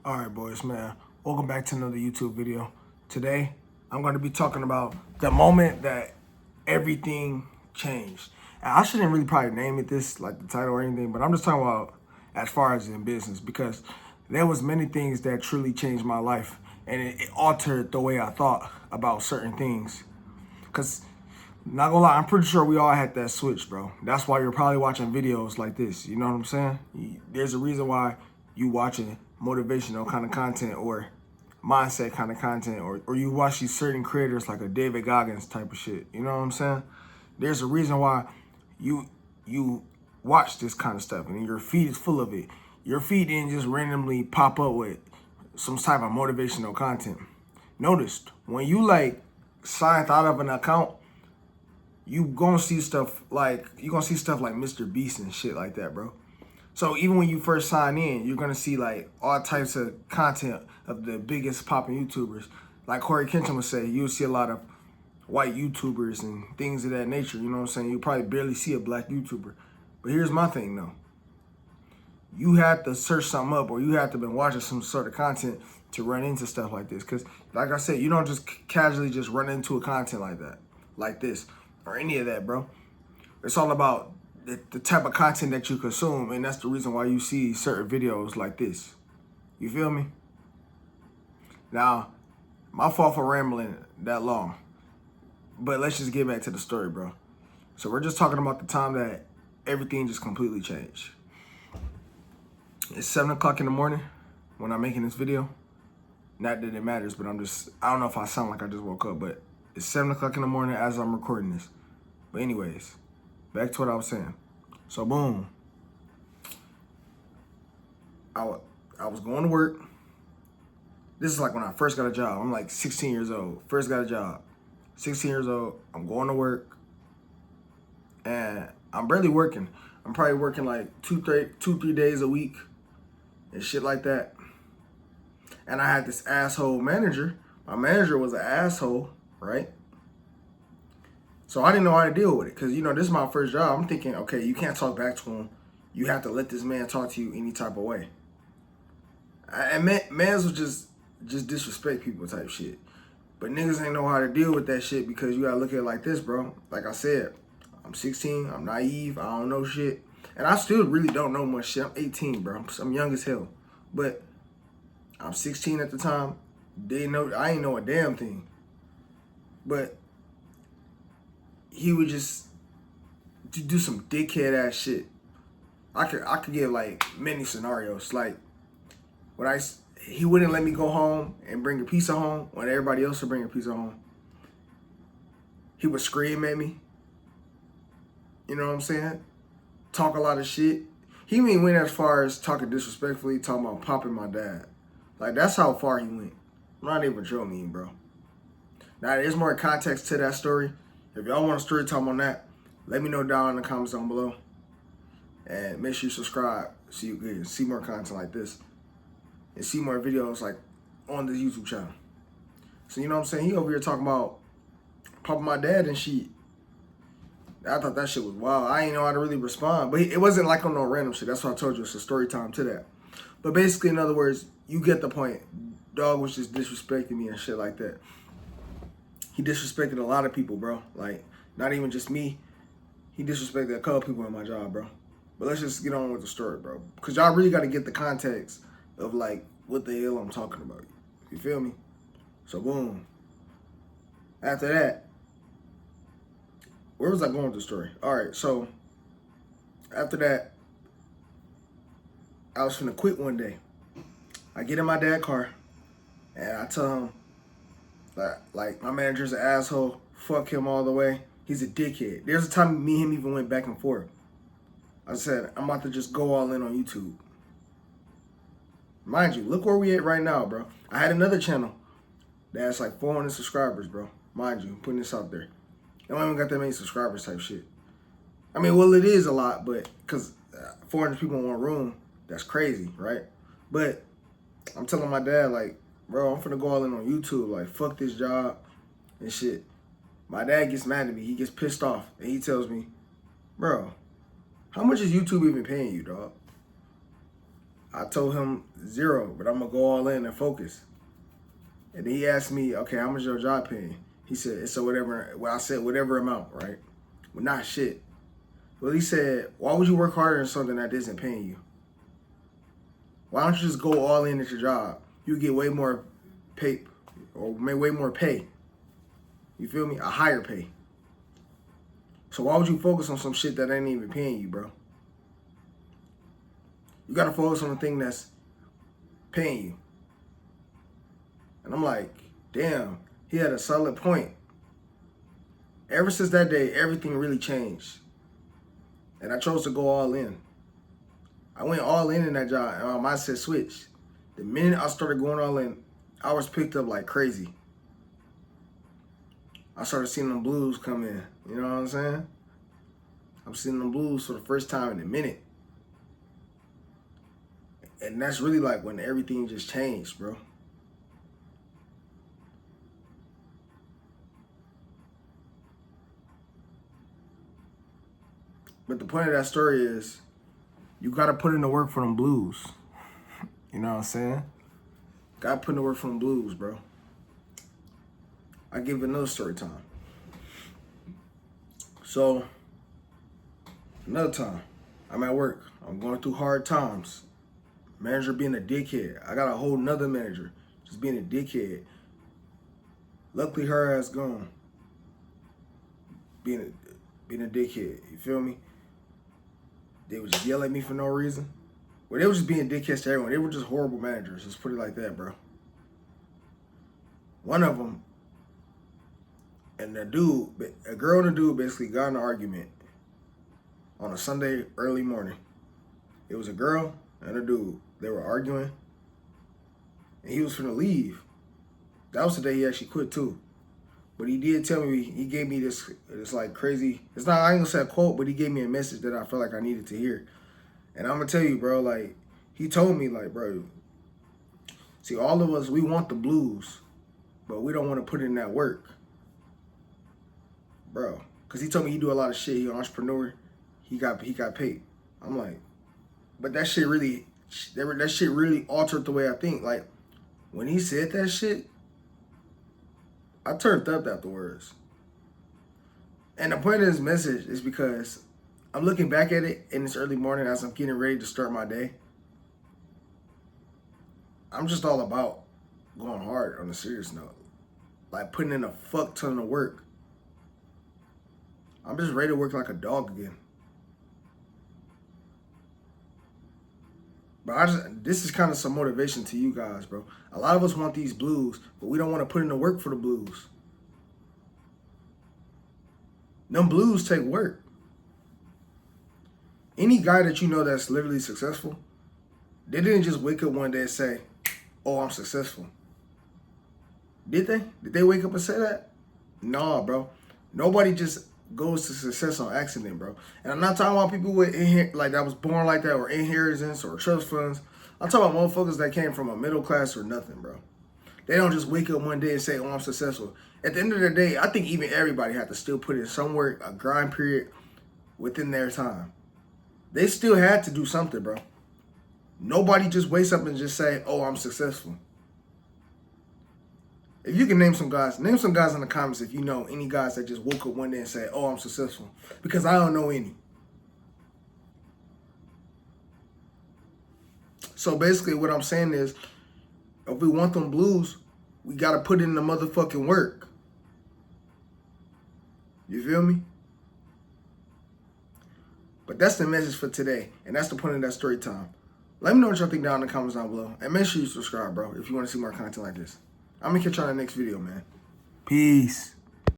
All right, boys, man. Welcome back to another YouTube video. Today, I'm going to be talking about the moment that everything changed. And I shouldn't really probably name it this, like the title or anything, but I'm just talking about as far as in business, because there was many things that truly changed my life, and it altered the way I thought about certain things. Because, not gonna lie, I'm pretty sure we all had that switch, bro. That's why you're probably watching videos like this. You know what I'm saying? There's a reason why you watching motivational kind of content or mindset kind of content, or you watch these certain creators like a David Goggins type of shit. You know what I'm saying? There's a reason why you watch this kind of stuff and your feed is full of it. Your feed didn't just randomly pop up with some type of motivational content. Notice when you like signed out of an account, you gonna see stuff like Mr. Beast and shit like that, bro. So even when you first sign in, you're gonna see like all types of content of the biggest popping YouTubers. Like Corey Kenshin would say, you'll see a lot of white YouTubers and things of that nature. You know what I'm saying? You probably barely see a black YouTuber. But here's my thing though. You have to search something up, or you have to been watching some sort of content to run into stuff like this. Cause like I said, you don't just casually just run into a content like that, like this, or any of that, bro. It's all about the type of content that you consume, and that's the reason why you see certain videos like this. You feel me? Now, my fault for rambling that long, but let's just get back to the story, bro. So we're just talking about the time that everything just completely changed. It's 7 o'clock in the morning when I'm making this video. Not that it matters, but I don't know if I sound like I just woke up, but it's 7 o'clock in the morning as I'm recording this. But anyways, back to what I was saying. So boom, I was going to work. This is like when I first got a job. I'm like 16 years old. First got a job. 16 years old. I'm going to work. And I'm barely working. I'm probably working like two, 3 days a week and shit like that. And I had this asshole manager. My manager was an asshole, right? So I didn't know how to deal with it. Because, you know, this is my first job. I'm thinking, okay, you can't talk back to him. You have to let this man talk to you any type of way. And mans was just disrespect people type shit. But niggas ain't know how to deal with that shit, because you gotta look at it like this, bro. Like I said, I'm 16, I'm naive, I don't know shit. And I still really don't know much shit. I'm 18, bro. I'm young as hell. But I'm 16 at the time. I ain't know a damn thing. But he would just do some dickhead ass shit. I could give like many scenarios. Like when he wouldn't let me go home and bring a pizza home when everybody else would bring a pizza home. He would scream at me. You know what I'm saying? Talk a lot of shit. He even went as far as talking disrespectfully, talking about popping my dad. Like, that's how far he went. I'm not even joking, bro. Now, there's more context to that story. If y'all want a story time on that, let me know down in the comments down below. And make sure you subscribe so you can see more content like this. And see more videos like on this YouTube channel. So, you know what I'm saying? He over here talking about popping my dad and shit. I thought that shit was wild. I ain't know how to really respond. But it wasn't like on no random shit. That's why I told you it's a story time to that. But basically, in other words, you get the point. Dog was just disrespecting me and shit like that. He disrespected a lot of people, bro. Like, not even just me. He disrespected a couple people in my job, bro. But let's just get on with the story, bro. Because y'all really got to get the context of, like, what the hell I'm talking about. You feel me? So, boom. After that, where was I going with the story? All right, so after that, I was finna quit one day. I get in my dad's car, and I tell him, like my manager's an asshole. Fuck him all the way. He's a dickhead. There's a time me and him even went back and forth. I said, I'm about to just go all in on YouTube. Mind you, look where we at right now, bro. I had another channel that's like 400 subscribers, bro. Mind you, I'm putting this out there. I don't even got that many subscribers type shit. I mean, well, it is a lot, but because 400 people in one room, that's crazy, right? But I'm telling my dad, like, bro, I'm finna go all in on YouTube. Like, fuck this job and shit. My dad gets mad at me. He gets pissed off. And he tells me, bro, how much is YouTube even paying you, dog? I told him 0, but I'm gonna go all in and focus. And then he asked me, okay, how much your job paying? He said, it's a whatever. Well, I said whatever amount, right? Well, not shit. Well, he said, why would you work harder on something that isn't paying you? Why don't you just go all in at your job? You get way more pay, or way more pay. You feel me? A higher pay. So why would you focus on some shit that ain't even paying you, bro? You gotta focus on the thing that's paying you. And I'm like, damn, he had a solid point. Ever since that day, everything really changed. And I chose to go all in. I went all in that job, and my mindset switched. The minute I started going all in, I was picked up like crazy. I started seeing them blues come in. You know what I'm saying? I'm seeing them blues for the first time in a minute. And that's really like when everything just changed, bro. But the point of that story is you got to put in the work for them blues. You know what I'm saying? Got to put in the work for them blues, bro. I give another story time. So, another time, I'm at work. I'm going through hard times. Manager being a dickhead. I got a whole nother manager just being a dickhead. Luckily, her ass gone. Being a dickhead. You feel me? They would just yell at me for no reason. Well, they were just being dickheads to everyone. They were just horrible managers. Let's put it like that, bro. One of them, and a girl and a dude basically got in an argument on a Sunday early morning. It was a girl and a dude. They were arguing, and he was finna leave. That was the day he actually quit too. But he did tell me, he gave me this like crazy, it's not, I ain't gonna say a quote, but he gave me a message that I felt like I needed to hear. And I'm gonna tell you, bro, like, he told me, like, bro, see, all of us, we want the blues, but we don't want to put in that work. Bro, because he told me he do a lot of shit, he an entrepreneur, he got paid. I'm like, but that shit really altered the way I think. Like, when he said that shit, I turned up afterwards. And the point of this message is because I'm looking back at it in this early morning as I'm getting ready to start my day. I'm just all about going hard on a serious note. Like putting in a fuck ton of work. I'm just ready to work like a dog again. But this is kind of some motivation to you guys, bro. A lot of us want these blues, but we don't want to put in the work for the blues. Them blues take work. Any guy that you know that's literally successful, they didn't just wake up one day and say, oh, I'm successful. Did they? Did they wake up and say that? Nah, bro. Nobody just goes to success on accident, bro. And I'm not talking about people with like that was born like that or inheritance or trust funds. I'm talking about motherfuckers that came from a middle class or nothing, bro. They don't just wake up one day and say, oh, I'm successful. At the end of the day, I think even everybody had to still put in some work, a grind period within their time. They still had to do something, bro. Nobody just wakes up and just say, oh, I'm successful. If you can name some guys in the comments if you know any guys that just woke up one day and say, oh, I'm successful. Because I don't know any. So basically what I'm saying is, if we want them blues, we got to put in the motherfucking work. You feel me? But that's the message for today. And that's the point of that story time. Let me know what y'all think down in the comments down below. And make sure you subscribe, bro, if you want to see more content like this. I'm going to catch you on the next video, man. Peace.